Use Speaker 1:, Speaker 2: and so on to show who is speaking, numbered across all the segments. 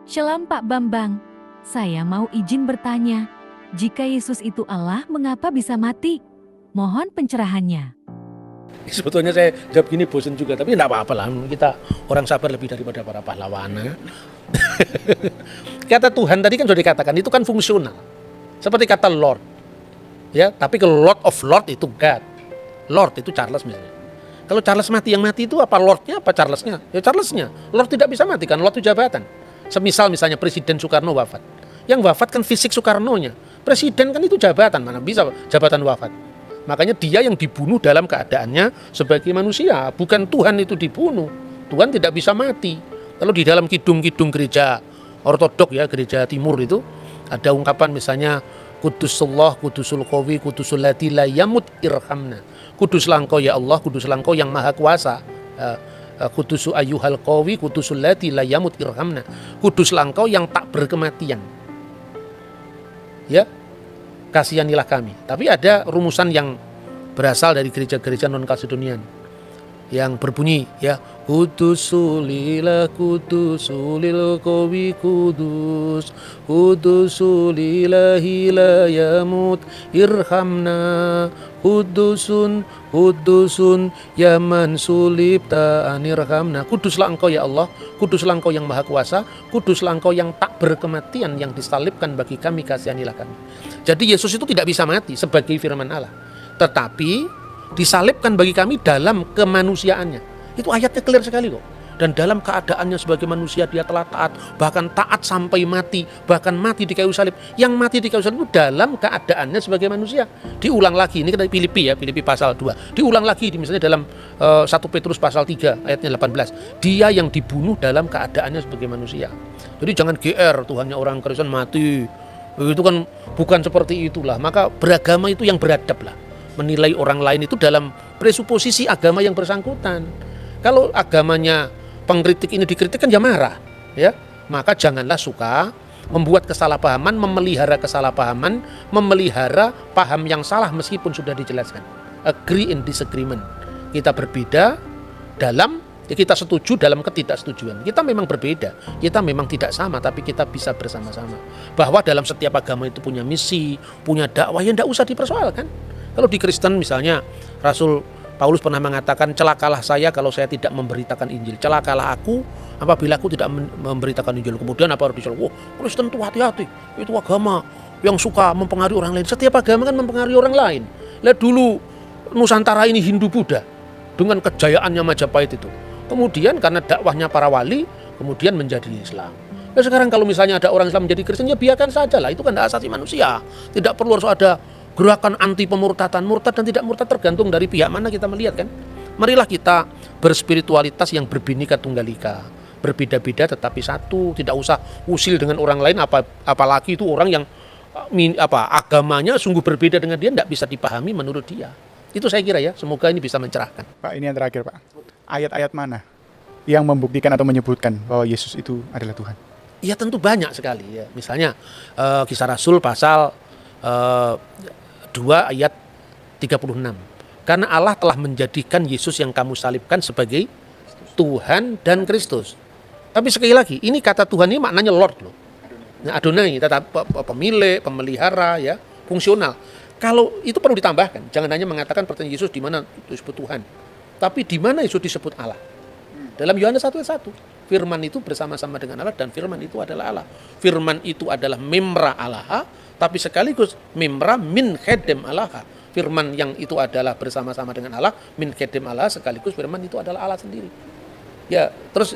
Speaker 1: Shalom Pak Bambang, saya mau izin bertanya. Jika Yesus itu Allah, mengapa bisa mati? Mohon pencerahannya.
Speaker 2: Sebetulnya saya jawab gini bosan juga, tapi enggak apa-apa lah. Kita orang sabar lebih daripada para pahlawan. Kata Tuhan tadi kan sudah dikatakan, itu kan fungsional. Seperti kata Lord. Ya, tapi kalau Lord of Lord itu God. Lord itu Charles misalnya. Kalau Charles mati, yang mati itu apa Lordnya apa Charlesnya? Ya Charlesnya. Lord tidak bisa mati kan, Lord itu jabatan. Semisal misalnya Presiden Soekarno wafat. Yang wafat kan fisik Soekarnonya. Presiden kan itu jabatan, mana bisa jabatan wafat. Makanya dia yang dibunuh dalam keadaannya sebagai manusia. Bukan Tuhan itu dibunuh. Tuhan tidak bisa mati. Kalau di dalam kidung-kidung gereja ortodok ya, gereja timur itu ada ungkapan misalnya Kudusullah, Kudusul Qawi, Kudusul Lati la yamut irhamna. Kuduslah engkau ya Allah, kuduslah engkau yang maha kuasa. Kudusu ayyuhal qawi, Kudusul Lati la yamut irhamna. Kuduslah engkau yang tak berkematian. Ya, kasihanilah kami. Tapi ada rumusan yang berasal dari gereja-gereja non-Kalsedonian yang berbunyi ya, Kudusulillah kudusulil qawi kudus, Kudusulillahi la yamut irhamna, Kudusun kudusun yaman sulibta anirhamna. Kuduslah engkau ya Allah, kuduslah engkau yang maha kuasa, kuduslah engkau yang tak berkematian, yang disalibkan bagi kami, kasihanilah kami. Jadi Yesus itu tidak bisa mati sebagai firman Allah, tetapi disalibkan bagi kami dalam kemanusiaannya. Itu ayatnya clear sekali kok. Dan dalam keadaannya sebagai manusia dia telah taat, bahkan taat sampai mati, bahkan mati di kayu salib. Yang mati di kayu salib itu dalam keadaannya sebagai manusia. Diulang lagi, ini dari Filipi ya, Filipi pasal 2. Diulang lagi misalnya dalam 1 Petrus pasal 3 ayatnya 18. Dia yang dibunuh dalam keadaannya sebagai manusia. Jadi jangan GR, Tuhannya orang Kristen mati. Itu kan bukan seperti itulah. Maka beragama itu yang beradab lah. Menilai orang lain itu dalam presuposisi agama yang bersangkutan. Kalau agamanya pengkritik ini dikritik kan ya marah, ya. Maka janganlah suka membuat kesalahpahaman, memelihara kesalahpahaman, memelihara paham yang salah meskipun sudah dijelaskan. Agree in disagreement. Kita berbeda dalam, ya kita setuju dalam ketidaksetujuan. Kita memang berbeda, kita memang tidak sama, tapi kita bisa bersama-sama. Bahwa dalam setiap agama itu punya misi, punya dakwah yang tidak usah dipersoalkan. Kalau di Kristen misalnya Rasul Paulus pernah mengatakan, celakalah saya kalau saya tidak memberitakan Injil. Celakalah aku apabila aku tidak memberitakan Injil. Kemudian apa harus disuruh? Oh, Kristen itu hati-hati. Itu agama yang suka mempengaruhi orang lain. Setiap agama kan mempengaruhi orang lain. Lihat dulu Nusantara ini Hindu-Buddha dengan kejayaannya Majapahit itu. Kemudian karena dakwahnya para wali, kemudian menjadi Islam. Nah sekarang kalau misalnya ada orang Islam menjadi Kristen, ya biarkan saja lah. Itu kan hak asasi manusia. Tidak perlu harus ada gerakan anti pemurtadan. Murtad dan tidak murtad tergantung dari pihak mana kita melihat kan. Marilah kita berspiritualitas yang berbhinneka tunggal ika, berbeda-beda tetapi satu. Tidak usah usil dengan orang lain, apalagi itu orang yang agamanya sungguh berbeda dengan dia, tidak bisa dipahami menurut dia. Itu saya kira ya, semoga ini bisa mencerahkan.
Speaker 3: Pak, ini yang terakhir Pak, ayat-ayat mana yang membuktikan atau menyebutkan bahwa Yesus itu adalah Tuhan?
Speaker 2: Ya tentu banyak sekali ya. Misalnya Kisah Rasul pasal 2 ayat 36. Karena Allah telah menjadikan Yesus yang kamu salibkan sebagai Tuhan dan Kristus. Tapi sekali lagi, ini kata Tuhan ini maknanya Lord loh. Nah, Adonai, tetap pemilik, pemelihara ya, fungsional. Kalau itu perlu ditambahkan, jangan hanya mengatakan pertanyaan Yesus di mana disebut Tuhan, tapi di mana Yesus disebut Allah. Dalam Yohanes 1 ayat 1, firman itu bersama-sama dengan Allah dan firman itu adalah Allah. Firman itu adalah memra Allah, tapi sekaligus memra min khedem Allah. Firman yang itu adalah bersama-sama dengan Allah, min khedem Allah, sekaligus firman itu adalah Allah sendiri. Ya, terus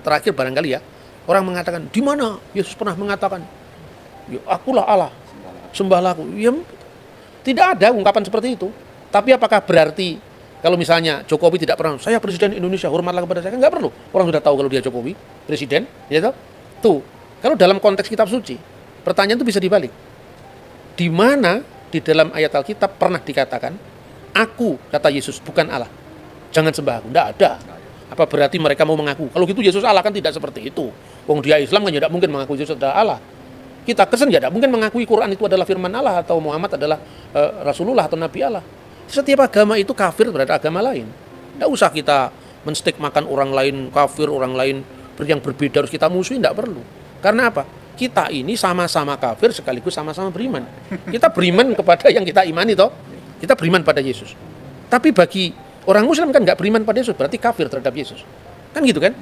Speaker 2: terakhir barangkali ya, orang mengatakan, di mana Yesus pernah mengatakan, ya akulah Allah, sembahlah aku. Ya, tidak ada ungkapan seperti itu. Tapi apakah berarti kalau misalnya Jokowi tidak pernah, saya presiden Indonesia, hormatlah kepada saya, nggak perlu. Orang sudah tahu kalau dia Jokowi, presiden, ya tahu. Tuh, kalau dalam konteks kitab suci, pertanyaan itu bisa dibalik. Di mana di dalam ayat Alkitab pernah dikatakan, aku, kata Yesus, bukan Allah. Jangan sembah aku. Nggak ada. Apa berarti mereka mau mengaku? Kalau gitu Yesus Allah kan tidak seperti itu. Wong dia Islam kan tidak mungkin mengaku Yesus adalah Allah. Kita Kristen tidak mungkin mengakui Quran itu adalah firman Allah atau Muhammad adalah Rasulullah atau Nabi Allah. Setiap agama itu kafir terhadap agama lain. Tidak usah kita menstigmakan orang lain kafir, orang lain yang berbeda harus kita musuhi, tidak perlu. Karena apa? Kita ini sama-sama kafir sekaligus sama-sama beriman. Kita beriman kepada yang kita imani toh. Kita beriman pada Yesus. Tapi bagi orang Muslim kan nggak beriman pada Yesus, berarti kafir terhadap Yesus. Kan gitu kan?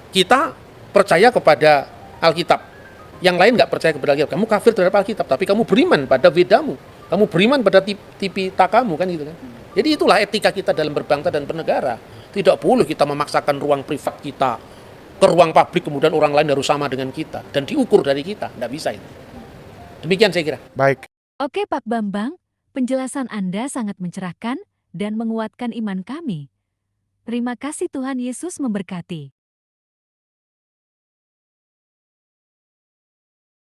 Speaker 2: Kita percaya kepada Alkitab. Yang lain nggak percaya kepada Alkitab. Kamu kafir terhadap Alkitab, tapi kamu beriman pada Vedamu. Kamu beriman pada Tipitakamu, kan gitu kan? Jadi itulah etika kita dalam berbangsa dan bernegara. Tidak boleh kita memaksakan ruang privat kita ke ruang publik, kemudian orang lain harus sama dengan kita dan diukur dari kita. Nggak bisa itu. Demikian saya kira.
Speaker 3: Baik.
Speaker 1: Oke Pak Bambang, penjelasan Anda sangat mencerahkan dan menguatkan iman kami. Terima kasih, Tuhan Yesus memberkati.